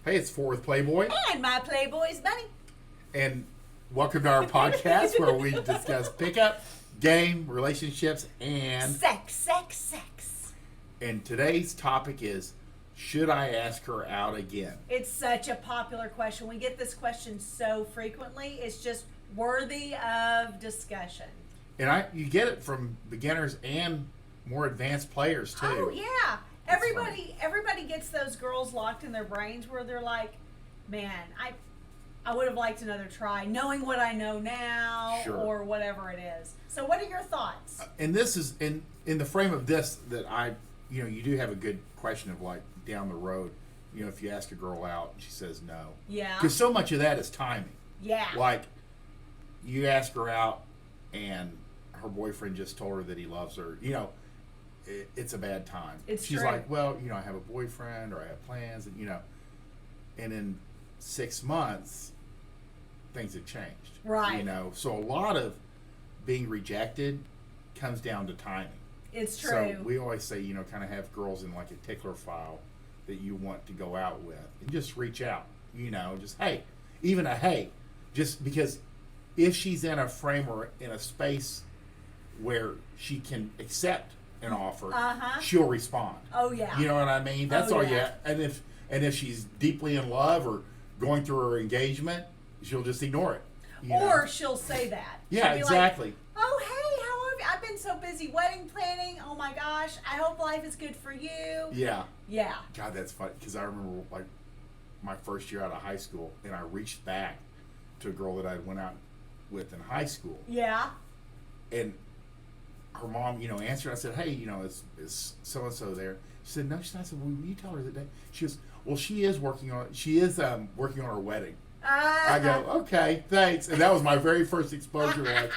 Hey, it's Worth Playboy. And my Playboys Bunny. And welcome to our podcast where we discuss pickup, game, relationships, and sex. And today's topic is, should I ask her out again? It's such a popular question. We get this question so frequently. It's just worthy of discussion. And you get it from beginners and more advanced players too. Oh yeah. Everybody gets those girls locked in their brains where they're like, man, I would have liked another try, knowing what I know now, Sure. or whatever it is. So what are your thoughts? And this is in the frame of this that you do have a good question of like down the road, if you ask a girl out and she says no. Yeah. Because so much of that is timing. Yeah. Like you ask her out and her boyfriend just told her that he loves her, it's a bad time. She's true. like, well, I have a boyfriend or I have plans, and and in 6 months things have changed. Right. So a lot of being rejected comes down to timing. It's true. So we always say, kind of have girls in like a tickler file that you want to go out with, and just reach out. Just hey, even a hey, just because if she's in a frame or in a space where she can accept an offer, she'll respond. Oh yeah. You know what I mean? That's all. Yeah. And if she's deeply in love or going through her engagement, she'll just ignore it. Or she'll say that. Yeah, She'll be exactly. Like, oh hey, how have you? I've been so busy wedding planning. Oh my gosh, I hope life is good for you. Yeah. Yeah. God, that's funny because I remember like my first year out of high school, and I reached back to a girl that I went out with in high school. Yeah. And her mom, answered. I said, hey, is so-and-so there? She said, no, she's not. I said, well, will you tell her that? She goes, well, she is working on her wedding. I go, okay, thanks. And that was my very first exposure to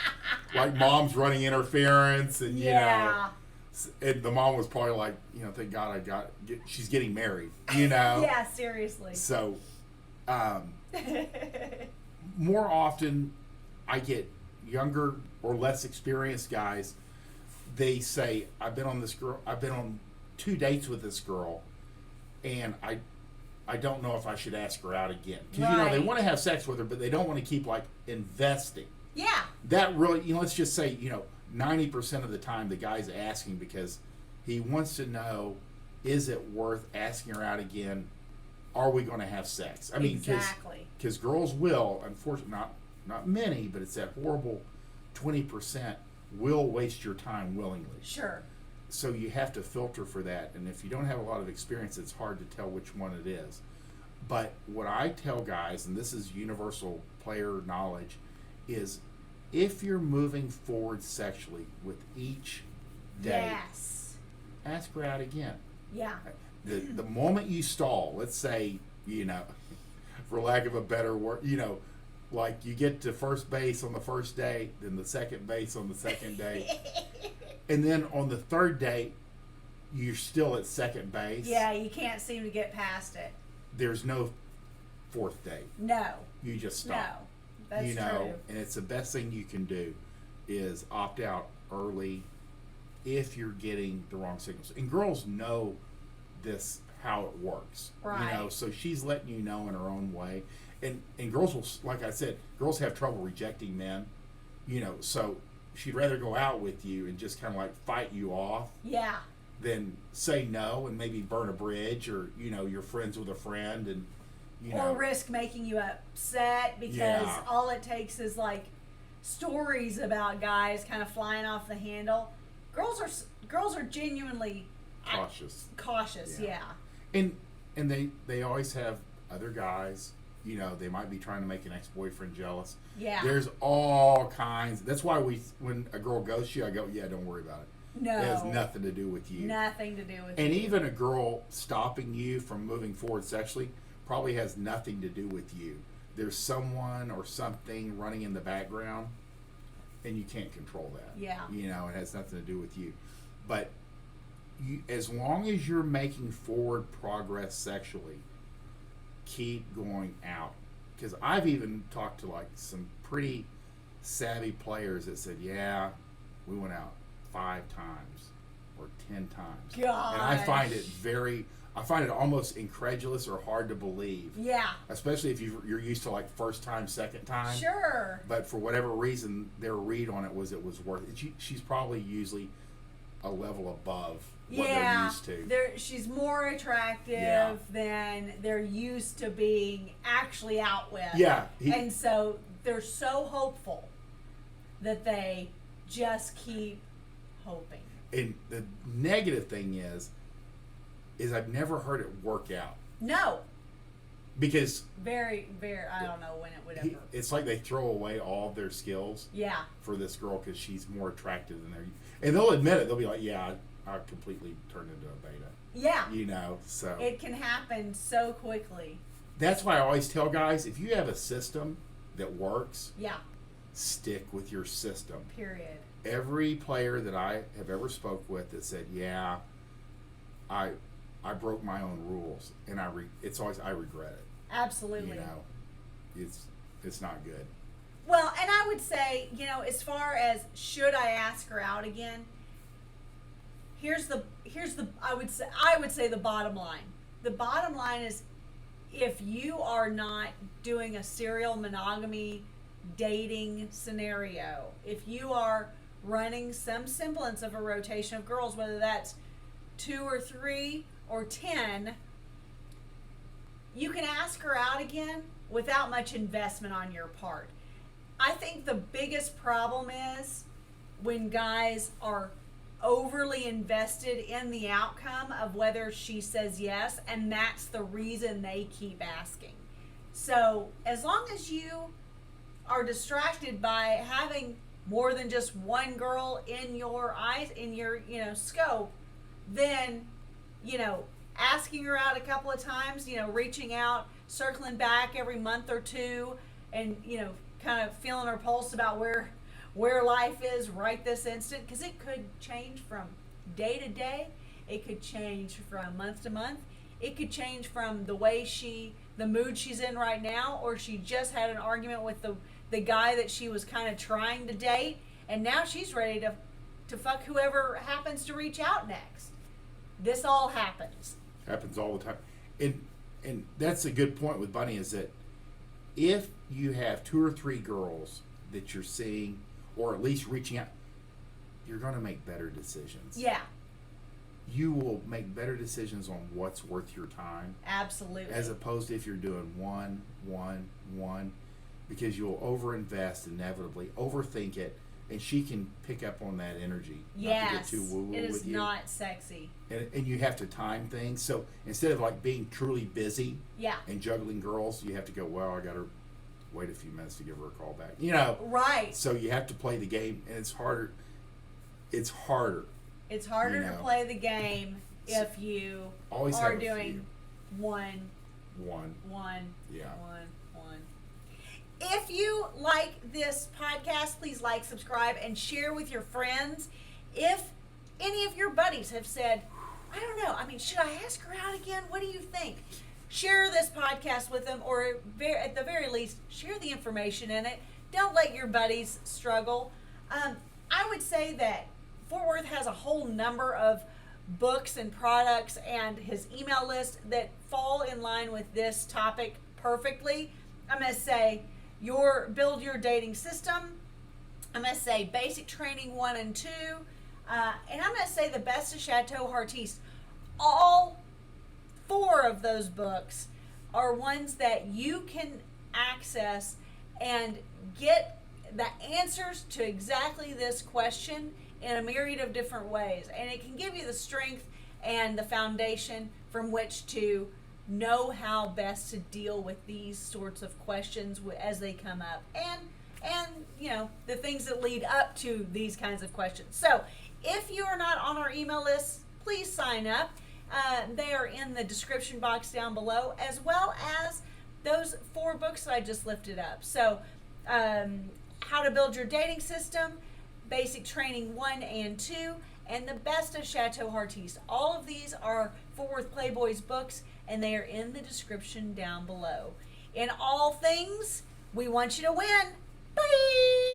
like mom's running interference, and and the mom was probably like, thank God she's getting married, Yeah, seriously. So, more often, I get younger or less experienced guys. They say, I've been on 2 dates with this girl, and I don't know if I should ask her out again. Because, they want to have sex with her, but they don't want to keep, like, investing. Yeah. That really, let's just say, 90% of the time the guy's asking because he wants to know, is it worth asking her out again? Are we going to have sex? I mean, exactly. Because girls will, unfortunately, not many, but it's that horrible 20% will waste your time willingly. Sure. So you have to filter for that, and if you don't have a lot of experience, it's hard to tell which one it is. But what I tell guys, and this is universal player knowledge, is if you're moving forward sexually with each date, ask her out again. Yeah. The moment you stall, let's say, for lack of a better word, like you get to first base on the first date, then the second base on the second date. And then on the third date, you're still at second base. Yeah, you can't seem to get past it. There's no fourth date. No. You just stop. No, that's true. And it's the best thing you can do is opt out early if you're getting the wrong signals. And girls know this, how it works. Right. So she's letting you know in her own way. And girls will, like I said, girls have trouble rejecting men. So she'd rather go out with you and just kind of like fight you off. Yeah. Than say no and maybe burn a bridge, or you're friends with a friend and or risk making you upset because all it takes is like stories about guys kind of flying off the handle. Girls are genuinely cautious. Yeah. And they always have other guys. They might be trying to make an ex-boyfriend jealous. Yeah. There's all kinds. That's why when a girl ghosts you, I go, yeah, don't worry about it. No. It has nothing to do with you. Nothing to do with you. And even a girl stopping you from moving forward sexually probably has nothing to do with you. There's someone or something running in the background, and you can't control that. Yeah. It has nothing to do with you. But as long as you're making forward progress sexually, keep going out. Because I've even talked to like some pretty savvy players that said, yeah, we went out 5 times or 10 times. Gosh. And I find it very I find it almost incredulous or hard to believe. Yeah. Especially if you're used to like first time, second time. Sure. But for whatever reason, their read on it was worth it. She's probably usually a level above what they're used to. She's more attractive than they're used to being actually out with. Yeah. And so they're so hopeful that they just keep hoping. And the negative thing is I've never heard it work out. No. Because very, I don't know when it would ever. It's like they throw away all of their skills. Yeah. For this girl because she's more attractive than and they'll admit it. They'll be like, "Yeah, I completely turned into a beta." Yeah. You know, so it can happen so quickly. That's why I always tell guys, if you have a system that works, stick with your system. Period. Every player that I have ever spoke with that said, "Yeah, I broke my own rules," and it's always I regret it. Absolutely. You know, it's not good. Well, and I would say, you know, as far as should I ask her out again, here's the I would say the bottom line. The bottom line is, if you are not doing a serial monogamy dating scenario, if you are running some semblance of a rotation of girls, whether that's 2 or 3 or 10, you can ask her out again without much investment on your part. I think the biggest problem is when guys are overly invested in the outcome of whether she says yes, and that's the reason they keep asking. So as long as you are distracted by having more than just one girl in your eyes, in your, you know, scope, then, you know, asking her out a couple of times, you know, reaching out, circling back every month or two, and, you know, kind of feeling her pulse about where life is right this instant, because it could change from day to day, it could change from month to month, it could change from the mood she's in right now, or she just had an argument with the guy that she was kind of trying to date, and now she's ready to fuck whoever happens to reach out next. This all happens. Happens all the time. And that's a good point with Bunny, is that if you have 2 or 3 girls that you're seeing, or at least reaching out, you're going to make better decisions. Yeah. You will make better decisions on what's worth your time. Absolutely. As opposed to if you're doing one, because you'll overinvest inevitably, overthink it, and she can pick up on that energy. Yes. Not to get too woo-woo it is with you. Not sexy. And you have to time things. So instead of like being truly busy and juggling girls, you have to go, well, I got to wait a few minutes to give her a call back. You know. Right. So you have to play the game, and it's harder. It's harder. It's harder to play the game if you are doing one. Yeah. One. If you like this podcast, please like, subscribe, and share with your friends. If any of your buddies have said, I don't know, I mean, should I ask her out again? What do you think? Share this podcast with them, or at the very least, share the information in it. Don't let your buddies struggle. I would say that Fort Worth has a whole number of books and products and his email list that fall in line with this topic perfectly. I'm going to say Build Your Dating System. I'm going to say Basic Training 1 and 2. And I'm going to say The Best of Chateau HEARTISTE. All 4 of those books are ones that you can access and get the answers to exactly this question in a myriad of different ways. And it can give you the strength and the foundation from which to know how best to deal with these sorts of questions as they come up, and you know, the things that lead up to these kinds of questions. So if you are not on our email list, please sign up. They are in the description box down below, as well as those 4 books that I just lifted up. So How to Build Your Dating System, Basic Training 1 and 2, and The Best of Chateau HEARTISTE. All of these are Fort Worth Playboys books, and they are in the description down below. In all things, we want you to win. Bye!